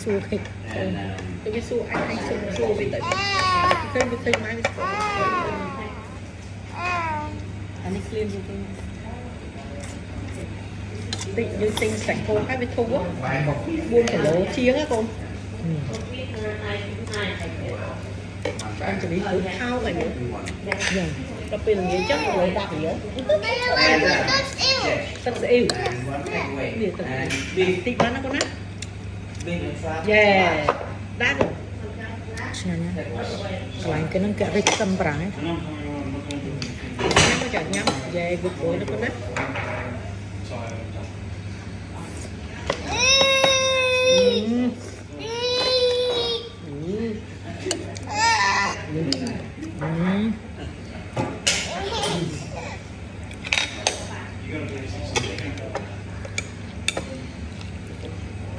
Xua thịt. Tôi biết xua anh xua vì tại cây mai với xua. Anh ấy clean rồi tịnh như tinh sạch cô cái với thu á buôn phải lỗ chiếng á con anh chỉ biết cứ thao này nữa đặc biệt là nghĩa chất của người ta phải nhớ tất sẽ yêu việc tất tịnh bán nó con á yeah đá rồi selain cái nâng kẹo với tâm bảng ấy nó chẳng nhắm về gục gối nó con á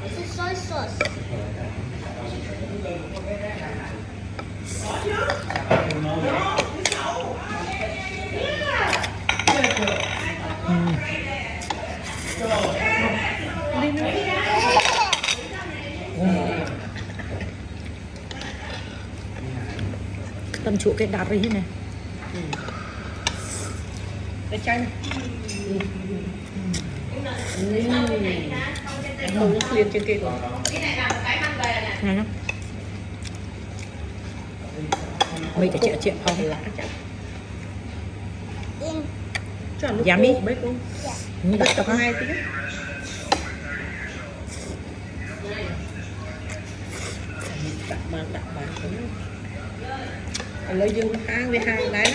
This is soy sauce. Tâm chỗ cái đạp đi này cái chanh không liền trên kia rồi này nó mấy cái chuyện không dám đi đặt tập 2 tí đặt bàn lấy dương 2 với 2 đấy